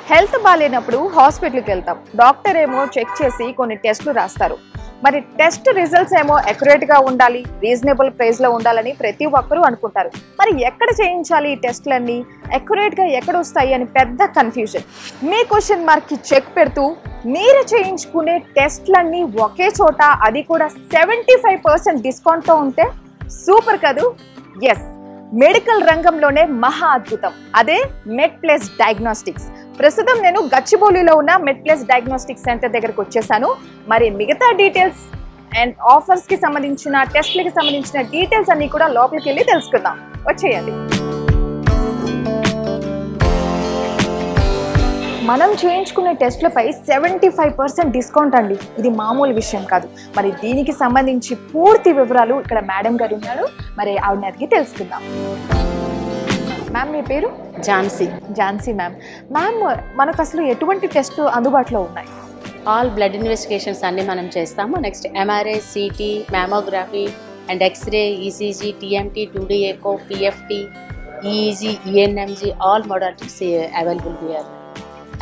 Health బాలేనప్పుడు హాస్పిటల్కి వెళ్తాం. డాక్టర్ ఏమో చెక్ చేసి కొన్ని టెస్టులు రాస్తారు. మరి టెస్ట్ రిజల్ట్స్ ఏమో అక్యురేట్గా ఉండాలి, రీజనబుల్ ప్రైస్లో ఉండాలని ప్రతి ఒక్కరూ అనుకుంటారు. మరి ఎక్కడ చేయించాలి ఈ టెస్టులన్నీ, అక్యురేట్గా ఎక్కడ వస్తాయి అని పెద్ద కన్ఫ్యూజన్. మీ క్వశ్చన్ మార్క్కి చెక్ పెడుతూ మీరు చేయించుకునే టెస్టులన్నీ ఒకే చోట, అది కూడా 75% డిస్కౌంట్తో ఉంటే సూపర్ కదూ. ఎస్, మెడికల్ రంగంలోనే మహా అద్భుతం, అదే మెడ్ప్లస్ డయాగ్నోస్టిక్స్. ప్రస్తుతం నేను గచ్చిబౌలిలో ఉన్న మెడ్ప్లస్ డయాగ్నోస్టిక్స్ సెంటర్ దగ్గరకు వచ్చేసాను. మరి మిగతా డీటెయిల్స్ అండ్ ఆఫర్స్కి సంబంధించిన, టెస్ట్లకి సంబంధించిన డీటెయిల్స్ అన్నీ కూడా లోపలికి వెళ్ళి తెలుసుకుందాం. వచ్చేయండి. మనం చేయించుకునే టెస్ట్లపై 75% డిస్కౌంట్ అండి. ఇది మామూలు విషయం కాదు. మరి దీనికి సంబంధించి పూర్తి వివరాలు ఇక్కడ మేడం గారు ఉన్నారు. మరి ఆవిడని అడిగి తెలుసుకుందాం. మ్యామ్, మీ పేరు? ఝాన్సీ. ఝాన్సీ మ్యామ్. మ్యామ్, మనకు అసలు ఎటువంటి టెస్ట్లు అందుబాటులో ఉన్నాయి? ఆల్ బ్లడ్ ఇన్వెస్టిగేషన్స్ అన్నీ మనం చేస్తాము. Next MRI, CT, mammography and x ray, ECG, TMT, 2D echo, PFT, EEG, ENMG, all modalities available here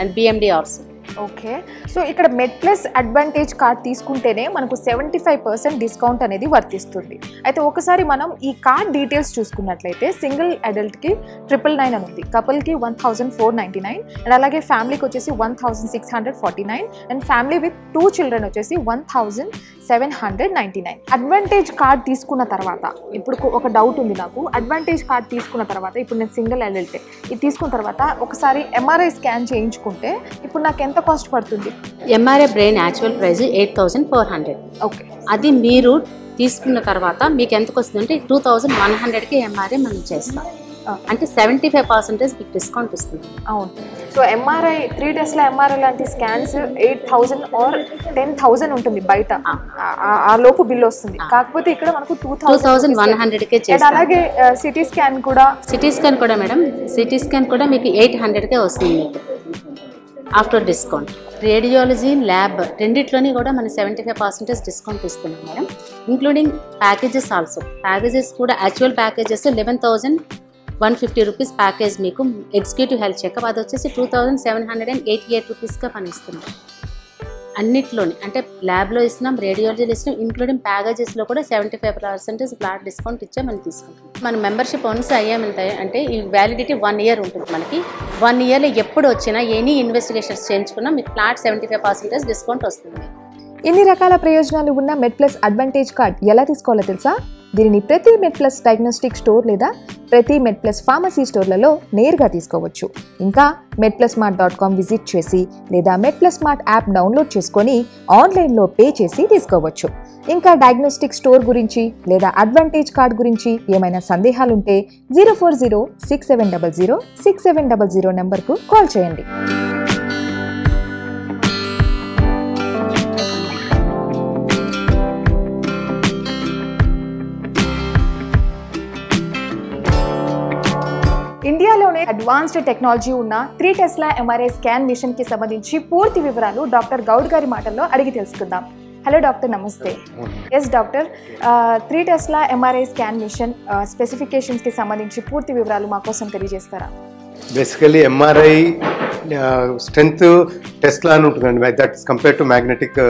and BMD also. Okay, so ఇక్కడ మెడ్ప్లస్ అడ్వాంటేజ్ కార్డ్ తీసుకుంటేనే మనకు 75% డిస్కౌంట్ అనేది వర్తిస్తుంది. అయితే ఒకసారి మనం ఈ కార్డ్ డీటెయిల్స్ చూసుకున్నట్లయితే సింగిల్ అడల్ట్కి 999 అని ఉంది, కపుల్కి 1499, అండ్ అలాగే ఫ్యామిలీకి వచ్చేసి 1649, అండ్ ఫ్యామిలీ విత్ 2 చిల్డ్రన్ వచ్చేసి 1799. అడ్వాంటేజ్ కార్డ్ తీసుకున్న తర్వాత ఇప్పుడు ఒక డౌట్ ఉంది నాకు. అడ్వాంటేజ్ కార్డ్ తీసుకున్న తర్వాత, ఇప్పుడు నేను సింగిల్ అడల్ట్ ఇది తీసుకున్న తర్వాత ఒకసారి ఎంఆర్ఐ స్కాన్ చేయించుకుంటే ఇప్పుడు నాకు ఎంత కాస్ట్ పడుతుంది? MRI brain actual price 8400. Okay, అది మీరు తీసుకున్న తర్వాత మీకు ఎంతకు వస్తుందంటే 2100కి ఎంఆర్ఐ మనం చేస్తాం. అంటే 75% మీకు డిస్కౌంట్ వస్తుంది. అవును. సో ఎంఆర్ఐ 3 డేస్ల ఎంఆర్ఐ లాంటి స్కాన్స్ 8000 ఆర్ 10,000 ఉంటుంది బయట, ఆ లోపు బిల్ వస్తుంది. కాకపోతే ఇక్కడ మనకు 2100కే చేస్తాం. అలాగే సిటీ స్కాన్ కూడా మేడం, సిటీ స్కాన్ కూడా మీకు 800కే వస్తుంది మీకు ఆఫ్టర్ డిస్కౌంట్. రేడియాలజీ, ల్యాబ్ రెండిట్లోని కూడా మనం 75% డిస్కౌంట్ ఇస్తున్నాం madam, including packages also. Packages కూడా యాక్చువల్ ప్యాకేజెస్ 11,150 రూపీస్ ప్యాకేజ్ మీకు ఎగ్జిక్యూటివ్ హెల్త్ చెకప్, అది వచ్చేసి 2,788 రూపీస్గా మనం ఇస్తున్నాం. అన్నిట్లోని అంటే ల్యాబ్లో ఇస్తున్నాం, రేడియాలజీలో ఇస్తున్నాం, ఇంక్లూడింగ్ ప్యాకేజెస్లో కూడా 75% ఫ్లాట్ డిస్కౌంట్ ఇచ్చే మనం తీసుకుంటాం. మన మెంబర్షిప్ వన్స్ అయ్యామంటే అంటే ఈ వ్యాలిడిటీ 1 ఇయర్ ఉంటుంది మనకి. 1 ఇయర్లో ఎప్పుడు వచ్చినా ఎనీ ఇన్వెస్టిగేషన్స్ చేయించుకున్నా మీకు ఫ్లాట్ 75% డిస్కౌంట్ వస్తుంది. ఇన్ని రకాల ప్రయోజనాలు ఉన్న మెడ్ప్లస్ అడ్వాంటేజ్ కార్డ్ ఎలా తీసుకోవాలో తెలుసా? దీనిని ప్రతి మెడ్ప్లస్ డయాగ్నోస్టిక్ స్టోర్ లేదా ప్రతి మెడ్ప్లస్ ఫార్మసీ స్టోర్లలో నేరుగా తీసుకోవచ్చు. ఇంకా medplusmart.com విజిట్ చేసి లేదా మెడ్ప్లస్మార్ట్ యాప్ డౌన్లోడ్ చేసుకొని ఆన్లైన్లో పే చేసి తీసుకోవచ్చు. ఇంకా డయాగ్నోస్టిక్ స్టోర్ గురించి లేదా అడ్వాంటేజ్ కార్డ్ గురించి ఏమైనా సందేహాలుంటే 04067006700 నెంబర్కు కాల్ చేయండి. ఇండియాలోనే అడ్వాన్స్డ్ టెక్నాలజీ ఉన్న 3 టెస్లా ఎంఆర్ఐ స్కాన్ మిషన్ కి సంబంధించి పూర్తి వివరాలు డాక్టర్ గౌడ్ గారి మాటల్లో అడిగి తెలుసుకుందాం. హలో డాక్టర్, నమస్తే. Yes doctor, 3 tesla MRI scan machine specifications కి సంబంధించి పూర్తి వివరాలు మా కోసం తెలియజేస్తారా? బేసికలీ ఎంఆర్ఐ స్ట్రెంత్ టెస్లా అని ఉంటుందండి, that's compare to magnetic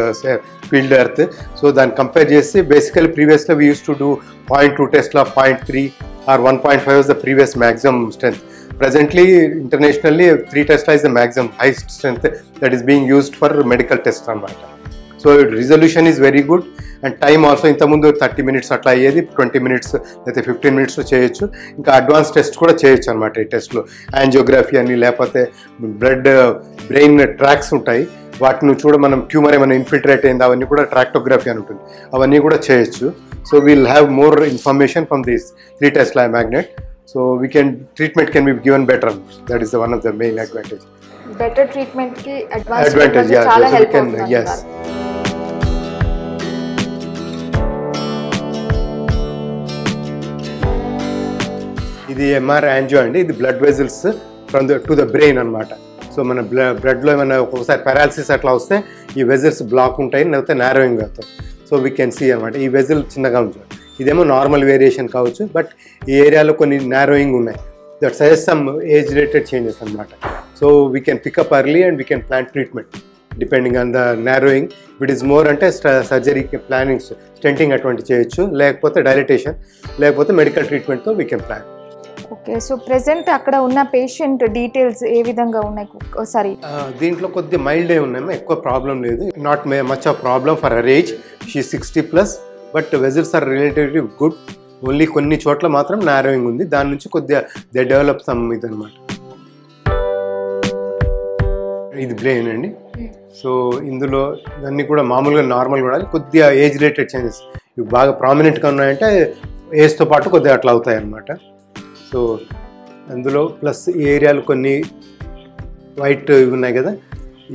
field earth. So దాన్ని కంపేర్ చేసి బేసికలీ ప్రీవియస్లో we use to do 0.2 tesla, 0.3 or 1.5 is the previous maximum strength. Presently, internationally, 3 Tesla is the maximum highest strength that is being used for medical tests. So resolution is very good and time also ఇంతకుముందు 30 minutes అట్లా అయ్యేది 20 minutes లేకపోతే 15 minutesలో చేయొచ్చు. ఇంకా advance test కూడా చేయొచ్చు అనమాట ఈ టెస్ట్లో. యాంజియోగ్రఫీ అని లేకపోతే బ్రెయిన్ ట్రాక్స్ ఉంటాయి, వాటిని చూడ మనం ట్యూమర్ ఏమైనా ఇన్ఫిల్ట్రేట్ అయింది అవన్నీ కూడా ట్రాక్టోగ్రఫీ అని ఉంటుంది, అవన్నీ కూడా చేయొచ్చు. So we'll have more information from this 3 Tesla magnet. So treatment can be given better. That is one of the main advantage. Better treatment ki advantage, yeah, chaala help అవుతుంది. Yes. ఇది ఎంఆర్ యాంజియో అండి. ఇది blood vessels from to the brain అనమాట. So మన బ్లడ్లో ఏమైనా ఒక్కొక్కసారి paralysis అట్లా వస్తే ఈ వెజల్స్ బ్లాక్ ఉంటాయి, లేకపోతే నారోయింగ్ అవుతాయి. సో వీ కెన్ సీ అనమాట. ఈ వెజల్ చిన్నగా ఉంటుంది, ఇదేమో నార్మల్ వేరియేషన్ కావచ్చు, బట్ ఈ ఏరియాలో కొన్ని నారోయింగ్ ఉన్నాయి. That suggest some age related changes అనమాట. So so we can pick up early and we can plan treatment depending on the narrowing. It is more అంటే సర్జరీకి ప్లానింగ్ స్టెంటింగ్ అటువంటి చేయొచ్చు, లేకపోతే డైలటేషన్, లేకపోతే మెడికల్ ట్రీట్మెంట్తో we can plan. Okay, so present అక్కడ ఉన్న పేషెంట్ డీటెయిల్స్ ఏ విధంగా ఉన్నాయి ఒకసారి? దీంట్లో కొద్దిగా మైల్డే ఉన్నాయమ్మా, ఎక్కువ ప్రాబ్లం లేదు. Not much of problem for her age, she 60+, but vessels are relatively good. Only కొన్ని చోట్ల మాత్రం నారోయింగ్ ఉంది, దాని నుంచి కొద్దిగా దే డెవలప్ సమ్ ఇది అనమాట. ఇది బ్రెయిన్ అండి. సో ఇందులో అన్నీ కూడా మామూలుగా నార్మల్గా ఉండాలి, కొద్దిగా ఏజ్ రిలేటెడ్ చేంజెస్ ఇవి బాగా ప్రామినెంట్గా ఉన్నాయంటే ఏజ్తో పాటు కొద్దిగా అట్లా అవుతాయి అన్నమాట. సో అందులో ప్లస్ ఈ ఏరియాలు కొన్ని వైట్ ఇవి ఉన్నాయి కదా,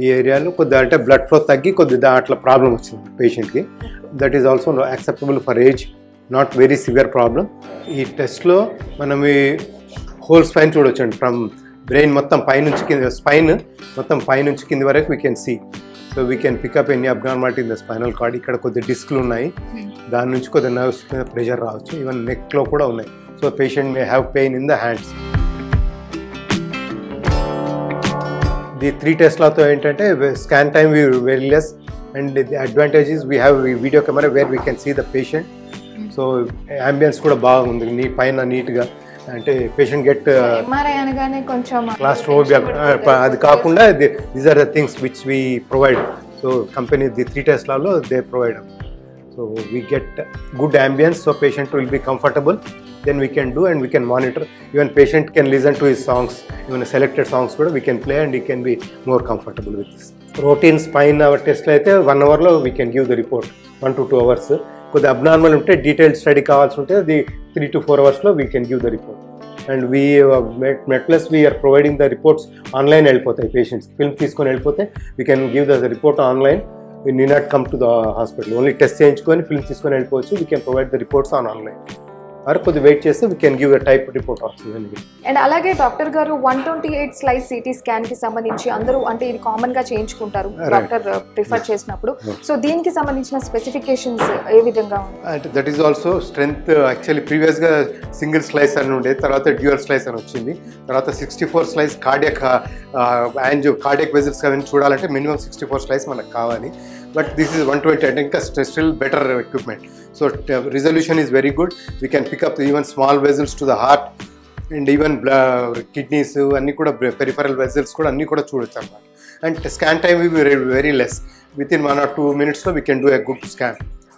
ఈ ఏరియాలో కొద్దిగా అంటే బ్లడ్ ఫ్లో తగ్గి కొద్దిగా అట్లా ప్రాబ్లం వచ్చింది పేషెంట్కి. That is also acceptable for age, not very severe problem. ఈ టెస్ట్లో మనం ఈ హోల్ స్పైన్ చూడొచ్చండి, ఫ్రమ్ బ్రెయిన్ మొత్తం పైనుంచి కింద, స్పైన్ మొత్తం పైనుంచి కింది వరకు we can see. So we can pick up any abnormality in the spinal cord. ఇక్కడ కొద్దిగా డిస్క్లు ఉన్నాయి, దాని నుంచి కొద్దిగా నర్వ్స్ మీద ప్రెషర్ రావచ్చు, ఈవెన్ నెక్లో కూడా ఉన్నాయి. So patient may have pain in the hands. The 3 టెస్ట్లతో ఏంటంటే scan time very less, and the advantage is we have video camera where we can see the patient. So ambience కూడా బాగుంది, నీ పైన నీట్గా అంటే పేషెంట్ గెట్ ఎంఆర్ఐ అనగానే కొంచెం క్లాస్ట్రోఫోబియా అది కాకుండా these are the things which we provide. So company the 3 టెస్ట్లలో they provide. So we get good ambience, so patient will be comfortable. Then we can do and we can monitor. Even patient can listen to his songs, even selected songs kuda we can play and he can be more comfortable with this. Routine spine our test అయితే 1 hour lo we can give the report, 1 to 2 hours. కొద్దిగా abnormal ఉంటే detailed study కావాల్సి ఉంటే అది 3 to 4 hours లో we can give the report. And we MedPlus we are providing the reports online. వెళ్ళిపోతాయి patients, film తీసుకొని వెళ్ళిపోతే we can give the report online. We need not come to the hospital, only test చేయించుకొని film తీసుకొని వెళ్ళిపోవచ్చు. We can provide the reports on online. or కొద్ది wait చేస్తే we can give a type report also. And అలాగే doctor గారు 128 slice CT scan కి సంబంధించి అందరూ అంటే ఇది కామన్ గా చేయించుకుంటారు డాక్టర్ ప్రిఫర్ చేసినప్పుడు. సో దీనికి సంబంధించిన స్పెసిఫికేషన్స్ ఏ విధంగా ఉన్నాయి? అంటే that is also strength. Actually previous గా సింగిల్ స్లైస్ అని ఉండేది, తర్వాత డ్యూయల్ స్లైస్ అని వచ్చింది, తర్వాత 64 స్లైస్ కార్డియాక్ కార్డియాక్ వెజల్స్ అవన్నీ చూడాలంటే మినిమం 64 స్లైస్ మనకు కావాలి. But this is 120 and ఇంకా still better equipment. So resolution is very good. We can pick up even small vessels to the heart and even kidneys అన్నీ కూడా peripheral vessels కూడా అన్నీ కూడా చూడొచ్చు అన్నమాట. And scan time will be very less. Within 1 or 2 minutes we can do a good scan.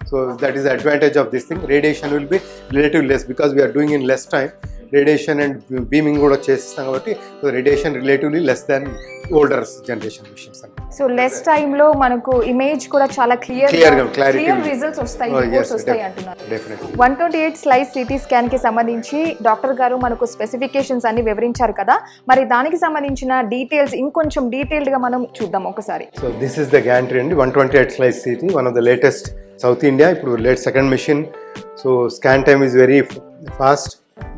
So that is the advantage of this thing. Radiation will be relatively less because we are doing in less time. Radiation and beaming కూడా చేస్తాం కాబట్టి radiation relatively less than older generation machines. So less time లో మనకు image కూడా చాలా clear results వస్తాయి, reports వస్తాయి అంటున్నారు. 128 స్లైస్ సిటీ స్కాన్ కి సంబంధించి డాక్టర్ గారు మనకు స్పెసిఫికేషన్స్ అన్ని వివరించారు కదా, మరి దానికి సంబంధించిన డీటెయిల్స్ ఇంకొంచెం డీటెయిల్డ్ గా మనం చూద్దాం ఒకసారి. So this is the gantry అండి, 128 slice CT, one of the latest South India. ఇప్పుడు second machine. So scan time is very fast.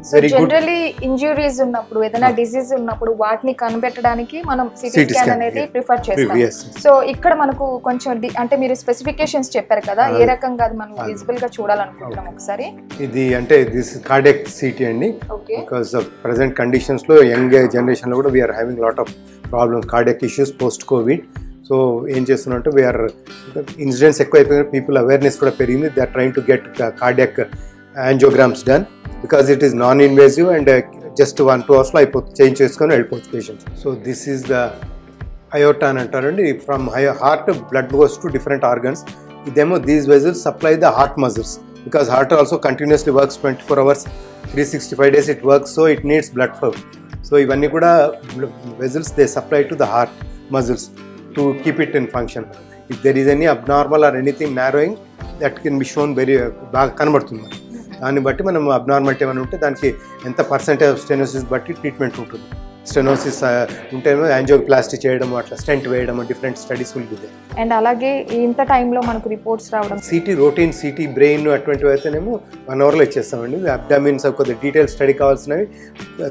Generally injuries ఉన్నప్పుడు ఏదైనా డిసీజ్ ఉన్నప్పుడు వాటిని కనిపెట్టడానికి మనం సిటీ స్కాన్ అనేది ప్రిఫర్ చేస్తాం. సో ఇక్కడ మనకు కొంచెం అంటే మీరు స్పెసిఫికేషన్స్ చెప్పారు కదా, ఏ రకంగా అది మనం విజిబుల్ గా చూడాలనుకుంటున్నాం ఒకసారి. ఇది అంటే దిస్ కార్డియాక్ సిటీ అండి, బికాస్ ఆఫ్ ప్రెసెంట్ కండిషన్స్ లో యంగ్ జనరేషన్ లో కూడా we are having lot of problems, cardiac issues post COVID. So ఏం చేస్తున్నట్టు వీఆర్ ఇన్సిడెంట్స్ ఎక్కువైపోయిన, పీపుల్ అవేర్నెస్ కూడా పెరిగింది. They are trying to get cardiac angiograms done because it is non-invasive and just 1-2 hours లో అయిపోతుంది, change చేసుకొని వెళ్ళిపోవచ్చు patients. So this is the aorta అని అంటారండి. From heart blood goes to different organs. ఇదేమో these vessels supply the heart muscles because heart also continuously works 24 hours 365 days it works, so it needs blood flow. So ఇవన్నీ కూడా vessels they supply to the heart muscles to keep it in function. If there is any abnormal or anything narrowing that can be shown very బాగా కనబడుతుంది. దాన్ని బట్టి మనం abnormality ఏమైనా ఉంటే దానికి ఎంత పర్సెంటేజ్ ఆఫ్ స్టెనోసిస్ బట్టి ట్రీట్మెంట్ ఉంటుంది. స్టెనోసిస్ ఉంటేనో యాంజియోప్లాస్టీ చేయడం, అట్లా స్టెంట్ వేయడం, different studies will be there. And అలాగే ఇంత టైంలో మనకు రిపోర్ట్స్ రావడం, సిటీ రొటీన్ సిటీ బ్రెయిన్ అటువంటివి అయితేనేమో 1 hour లో ఇచ్చేస్తామండి. అబ్డామిన్స్ కొద్దిగా డీటెయిల్ స్టడీ కావాల్సినవి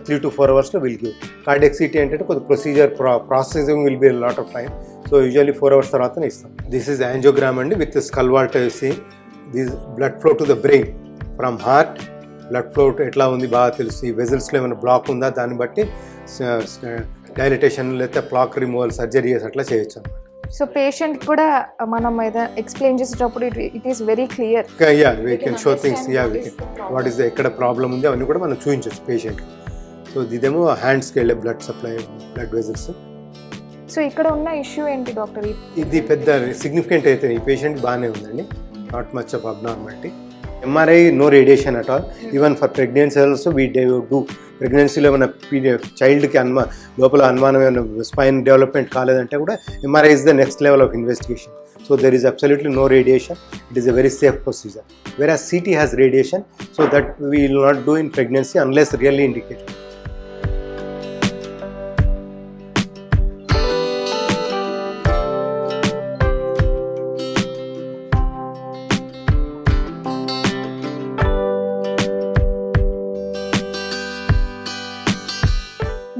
3 to 4 hours లో విల్ గివ్. కార్డియాక్ సిటీ అంటే కొద్దిగా procedure processing will be lot of time. So usually 4 hours తర్వాతనే ఇస్తాం. దిస్ ఈజ్ యాంజియోగ్రామ్ అండి with skull vault see this blood flow to the brain from heart. Blood flow ఎట్లా ఉంది బాగా తెలుసు. ఈ వెజల్స్లో ఏమైనా బ్లాక్ ఉందా దాన్ని బట్టి డైలిటేషన్ లేకపోతే ప్లాక్ రిమూవల్ సర్జరీస్ అట్లా చేయొచ్చు అన్నమాట. సో పేషెంట్ కూడా మనం ఎక్స్ప్లెయిన్ చేసేటప్పుడు it is very clear. Yeah we can show things, yeah what is ఎక్కడ ప్రాబ్లమ్ ఉంది అవన్నీ కూడా మనం చూపించవచ్చు పేషెంట్కి. సో ఇదేమో హ్యాండ్స్కి వెళ్ళే blood supply, blood vessels. So ఇక్కడ ఉన్న ఇష్యూ ఏంటి డాక్టర్? ఇది పెద్ద సిగ్నిఫికెంట్ అయితే ఈ పేషెంట్ బాగానే ఉందండి, not much of abnormality. MRI no radiation at all. Even for pregnancy also we do. ప్రెగ్నెన్సీలో ఏమైనా చైల్డ్కి లోపల అనుమానమైన స్పైన్ డెవలప్మెంట్ కాలేదంటే కూడా MRI is the next level of investigation. So there is absolutely no radiation. It is a very safe procedure. Whereas CT has radiation, so that we will not do in pregnancy unless really indicated.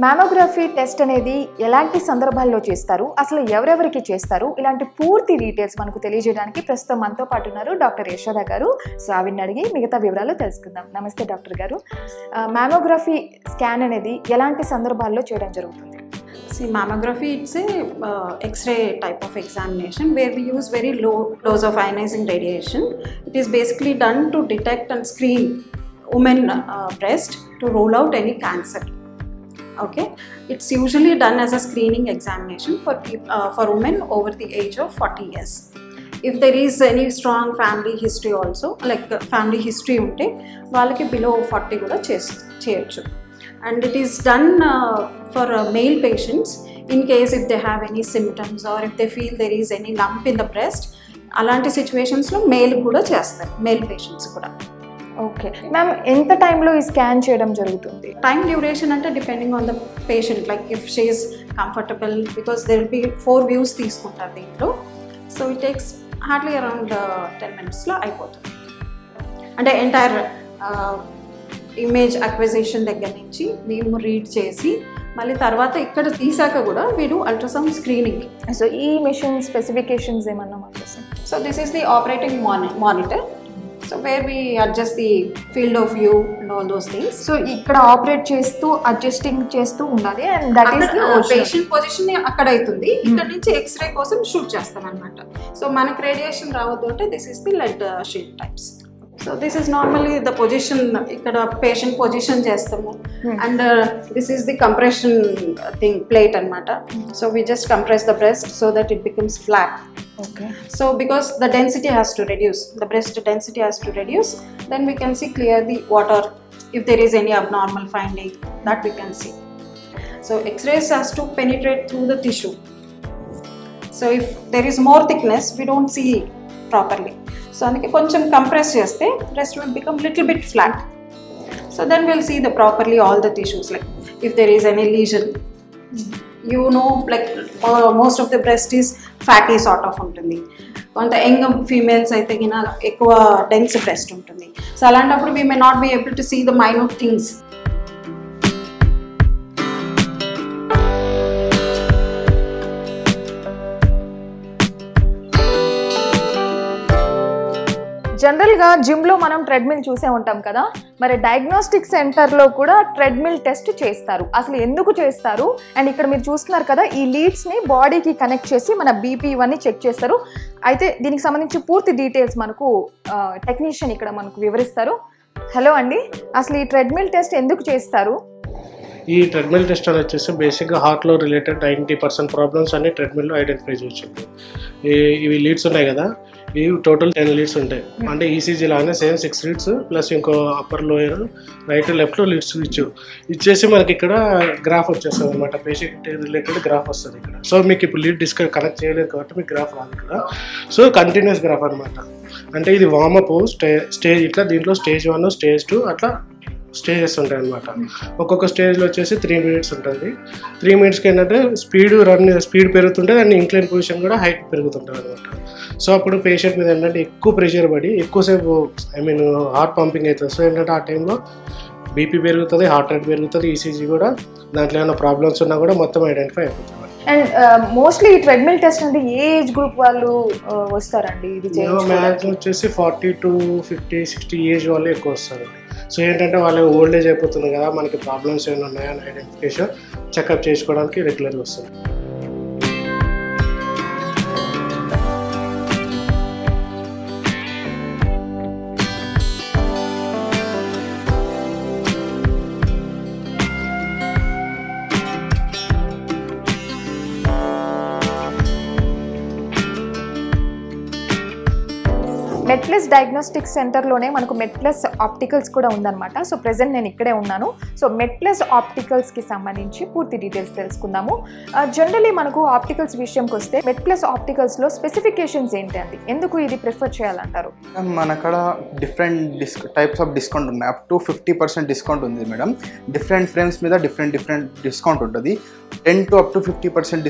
Mammography test అనేది ఎలాంటి సందర్భాల్లో చేస్తారు, అసలు ఎవరెవరికి చేస్తారు, ఇలాంటి పూర్తి details మనకు తెలియజేయడానికి ప్రస్తుతం మనతో పాటు ఉన్నారు డాక్టర్ యశోద గారు. సో ఆవిడని అడిగి మిగతా వివరాలు తెలుసుకుందాం. నమస్తే డాక్టర్ గారు. మ్యామోగ్రఫీ స్కాన్ అనేది ఎలాంటి సందర్భాల్లో చేయడం జరుగుతుంది? See, mammography, it's a X-ray type of examination where we use very low dose of ionizing radiation. It is basically done to detect and screen women breast to rule out any cancer. Okay, it's usually done as a screening examination for women over the age of 40 years. If there is any strong family history also, like family history unte vallaki below 40 kuda cheyochu. And it is done for male patients in case if they have any symptoms or if they feel there is any lump in the breast. Alanti situations lo male kuda chestaru, male patients kuda. Okay ma'am, ఎంత టైంలో ఈ scan చేయడం జరుగుతుంది? Time duration ante depending on the patient, like if she is comfortable, because there will be 4 views తీసుకుంటారు దీంట్లో. So it takes hardly around 10 minutes లో అయిపోతుంది. అంటే ఎంటైర్ ఇమేజ్ అక్విజిషన్ దగ్గర నుంచి మేము రీడ్ చేసి మళ్ళీ తర్వాత ఇక్కడ తీసాక కూడా వీడు అల్ట్రాసౌండ్ స్క్రీనింగ్. సో ఈ మిషన్ స్పెసిఫికేషన్స్ ఏమన్నా మాకు? So this is the operating monitor. So where we adjust the field of view and all those things. So ఇక్కడ ఆపరేట్ చేస్తూ అడ్జస్టింగ్ చేస్తూ ఉండాలి. And that is the patient position అక్కడ అవుతుంది. ఇక్కడ నుంచి ఎక్స్రే కోసం షూట్ చేస్తాం అనమాట. సో మనకు రేడియేషన్ రావద్దు అంటే this is the lead sheet types. So this is normally the position, ఇక్కడ పేషెంట్ పొజిషన్ చేస్తాము. And this is the compression thing plate అనమాట. So we just compress the breast so that it becomes flat. Okay. So because the density has to reduce, the breast density has to reduce, then we can see clearly what are, if there is any abnormal finding, that we can see. So X-rays has to penetrate through the tissue. So if there is more thickness, we don't see properly. So andike koncham compress cheste breast will become little bit flat. So then we'll see the properly all the tissues, like if there is any lesion. You know, like most of the breast is fatty sort of ఉంటుంది. కొంత young females అయితే కినా ఎక్కువ dense breast ఉంటుంది. So అలాంటప్పుడు we may not be able to see the minute things. జనరల్గా జిమ్లో మనం treadmill చూసే ఉంటాం కదా, మరి డయాగ్నోస్టిక్ సెంటర్లో కూడా ట్రెడ్మిల్ టెస్ట్ చేస్తారు. అసలు ఎందుకు చేస్తారు? అండ్ ఇక్కడ మీరు చూస్తున్నారు కదా, ఈ లీడ్స్ని బాడీకి కనెక్ట్ చేసి మన బీపీ ఇవన్నీ చెక్ చేస్తారు. అయితే దీనికి సంబంధించి పూర్తి డీటెయిల్స్ మనకు టెక్నీషియన్ ఇక్కడ మనకు వివరిస్తారు. హలో అండి, అసలు ఈ ట్రెడ్మిల్ టెస్ట్ ఎందుకు చేస్తారు? ఈ ట్రెడ్మిల్ టెస్ట్ అని వచ్చేసి బేసిక్గా హార్ట్లో రిలేటెడ్ 90% ప్రాబ్లమ్స్ అన్ని ట్రెడ్మిల్లో ఐడెంటిఫై చేయొచ్చు. ఇవి లీడ్స్ ఉన్నాయి కదా, ఇవి టోటల్ 10 లీడ్స్ ఉంటాయి. అంటే ఈసీజీ లాగానే సేమ్ 6 లీడ్స్ ప్లస్ ఇంకో అప్పర్ లోయర్ రైట్ లెఫ్ట్లో లీడ్స్ ఇచ్చేసి మనకి ఇక్కడ గ్రాఫ్ వచ్చేస్తుంది అనమాట. పేషెంట్ రిలేటెడ్ గ్రాఫ్ వస్తుంది ఇక్కడ. సో మీకు ఇప్పుడు లీడ్ కనెక్ట్ చేయలేదు కాబట్టి మీకు గ్రాఫ్ రాదు ఇక్కడ. సో కంటిన్యూస్ గ్రాఫ్ అనమాట. అంటే ఇది వార్మప్ స్టేజ్, ఇట్లా దీంట్లో స్టేజ్ 1 స్టేజ్ 2 అట్లా స్టేజెస్ ఉంటాయి అనమాట. ఒక్కొక్క స్టేజ్లో వచ్చేసి 3 minutes ఉంటుంది. 3 minutesకి ఏంటంటే స్పీడ్ పెరుగుతుంటే దాన్ని ఇంక్లైన్ పొజిషన్ కూడా హైట్ పెరుగుతుంటుంది అనమాట. సో అప్పుడు పేషెంట్ మీద ఏంటంటే ఎక్కువ ప్రెషర్ పడి ఎక్కువసేపు హార్ట్ పంపింగ్ అవుతుంది. సో ఏంటంటే ఆ టైంలో బీపీ పెరుగుతుంది, హార్ట్ రేట్ పెరుగుతుంది, ఈసీజీ కూడా దాంట్లో ఏమైనా ప్రాబ్లమ్స్ ఉన్నా కూడా మొత్తం ఐడెంటిఫై అయిపోతుంది. అండ్ మోస్ట్లీ ట్రెడ్మిల్ టెస్ట్ అంటే ఏ ఏజ్ గ్రూప్ వాళ్ళు వస్తారండి? ఇది మ్యాక్సిమం వచ్చేసి 40 to 50, 60 ఏజ్ వాళ్ళు ఎక్కువ వస్తారండి. సో ఏంటంటే వాళ్ళకి ఓల్డ్ ఏజ్ అయిపోతుంది కదా, మనకి ప్రాబ్లమ్స్ ఏమైనా ఉన్నాయని ఐడెంటిఫికేషన్ చెకప్ చేసుకోవడానికి రెగ్యులర్గా వస్తుంది. మెట్ప్లస్ డయాగ్నోస్టిక్ సెంటర్లోనే మనకు మెట్ప్లస్ ఆప్టికల్స్ కూడా ఉందన్నమాట. సో ప్రెసెంట్ నేను ఇక్కడే ఉన్నాను. సో మెట్ప్లస్ ఆప్టికల్స్కి సంబంధించి పూర్తి డీటెయిల్స్ తెలుసుకుందాము. జనరలీ మనకు ఆప్టికల్స్ విషయంకి వస్తే మెట్ప్లస్ ఆప్టికల్స్లో స్పెసిఫికేషన్స్ ఏంటండి, ఎందుకు ఇది ప్రిఫర్ చేయాలంటారు? మన అక్కడ డిఫరెంట్ టైప్స్ ఆఫ్ డిస్కౌంట్ ఉన్నాయి. అప్ టు 50% డిస్కౌంట్ ఉంది మేడం. డిఫరెంట్ ఫ్రేమ్స్ మీద డిఫరెంట్ డిస్కౌంట్ ఉంటుంది. 10 to up to 50%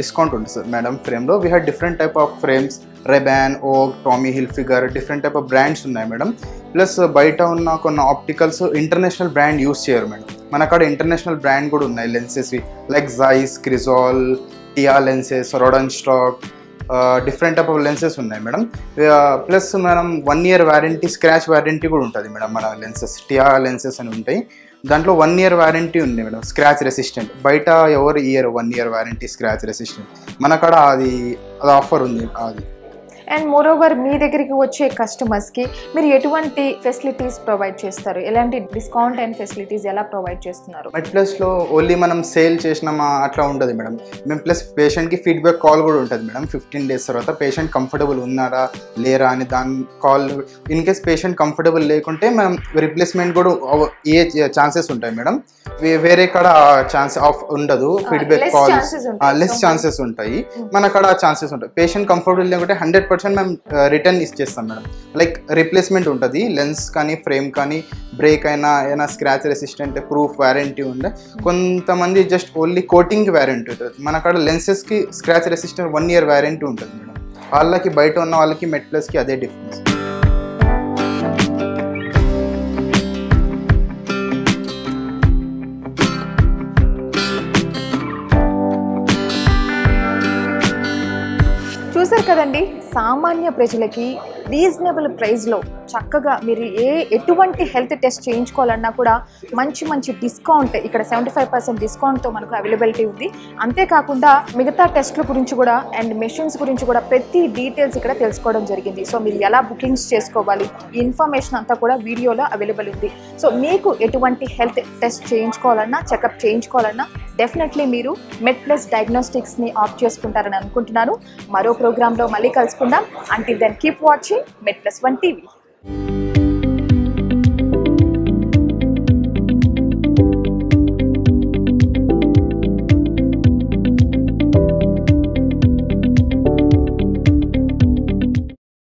డిస్కౌంట్ ఉంటుంది సార్ మేడం ఫ్రేమ్లో. We have different type of frames, Ray-Ban, Vogue, Tommy Hilfiger, different type of brands ఉన్నాయి madam. Plus బయట ఉన్న కొన్ని ఆప్టికల్స్ ఇంటర్నేషనల్ బ్రాండ్ యూస్ చేయరు madam. మన అక్కడ ఇంటర్నేషనల్ బ్రాండ్ కూడా ఉన్నాయి లెన్సెస్, లైక్ జైస్, క్రిజాల్, టియా lenses, రోడన్ stock, different type of lenses ఉన్నాయి మేడం. ప్లస్ మనం 1 year వారంటీ, స్క్రాచ్ వారంటీ కూడా ఉంటుంది మేడం. మన లెన్సెస్ టియా లెన్సెస్ అని ఉంటాయి, దాంట్లో 1 year వారంటీ ఉంది మేడం. స్క్రాచ్ రెసిస్టెంట్, బయట ఎవరు year 1 year warranty scratch resistant, మన కాడ అది ఆఫర్ ఉంది అది. అండ్ మోరోవర్ మీ దగ్గరికి వచ్చే కస్టమర్స్కి మీరు ఎటువంటి ఫెసిలిటీస్ ప్రొవైడ్ చేస్తారు, ఎలాంటి డిస్కౌంట్ అండ్ ఫెసిలిటీస్ ఎలా ప్రొవైడ్ చేస్తున్నారు? మెట్ప్లస్లో ఓన్లీ మనం సేల్ చేసినామా అట్లా ఉంటుంది మేడం. మేము ప్లస్ పేషెంట్కి ఫీడ్బ్యాక్ కాల్ కూడా ఉంటుంది మేడం. 15 days తర్వాత పేషెంట్ కంఫర్టబుల్ ఉన్నారా లేరా అని దాని call. In case patient comfortable లేకుంటే మనం రిప్లేస్మెంట్ కూడా ఏ ఛాన్సెస్ ఉంటాయి మేడం. వేరే కాడ ఛాన్స్ ఆఫ్ ఉండదు. ఫీడ్బ్యాక్ కాల్ లెస్ ఛాన్సెస్ ఉంటాయి, మన కాడ ఛాన్సెస్ ఉంటాయి. పేషెంట్ కంఫర్టబుల్ లేకుంటే 100% మేము రిటర్న్ ఇచ్చేస్తాం మేడం. లైక్ రీప్లేస్మెంట్ ఉంటుంది, లెన్స్ కానీ ఫ్రేమ్ కానీ బ్రేక్ అయినా ఏదైనా స్క్రాచ్ రెసిస్టెంట్ ప్రూఫ్ వారంటీ ఉండే. కొంతమంది జస్ట్ ఓన్లీ కోటింగ్కి వారంటీ ఉంటుంది, మన కాడ లెన్సెస్కి స్క్రాచ్ రెసిస్టెంట్ 1 year వారంటీ ఉంటుంది మేడం. వాళ్ళకి బయట ఉన్న వాళ్ళకి మెట్ప్లస్కి అదే డిఫరెన్స్. చూసారు కదండి, సామాన్య ప్రజలకి రీజనబుల్ ప్రైస్లో చక్కగా మీరు ఎటువంటి హెల్త్ టెస్ట్ చేయించుకోవాలన్నా కూడా మంచి డిస్కౌంట్, ఇక్కడ 75% డిస్కౌంట్తో మనకు అవైలబిలిటీ ఉంది. అంతేకాకుండా మిగతా టెస్ట్ల గురించి కూడా అండ్ మెషిన్స్ గురించి కూడా ప్రతి డీటెయిల్స్ ఇక్కడ తెలుసుకోవడం జరిగింది. సో మీరు ఎలా బుకింగ్స్ చేసుకోవాలి, ఈ ఇన్ఫర్మేషన్ అంతా కూడా వీడియోలో అవైలబుల్ ఉంది. సో మీకు ఎటువంటి హెల్త్ టెస్ట్ చేయించుకోవాలన్నా, చెకప్ చేయించుకోవాలన్నా డెఫినెట్లీ మీరు మెట్ప్లస్ డయాగ్నోస్టిక్స్ని ఆప్ట్ చేసుకుంటారని అనుకుంటున్నాను. మరో ప్రోగ్రాంలో మళ్ళీ కలుసుకుందాం. Until then keep watching MetPlus 1 TV.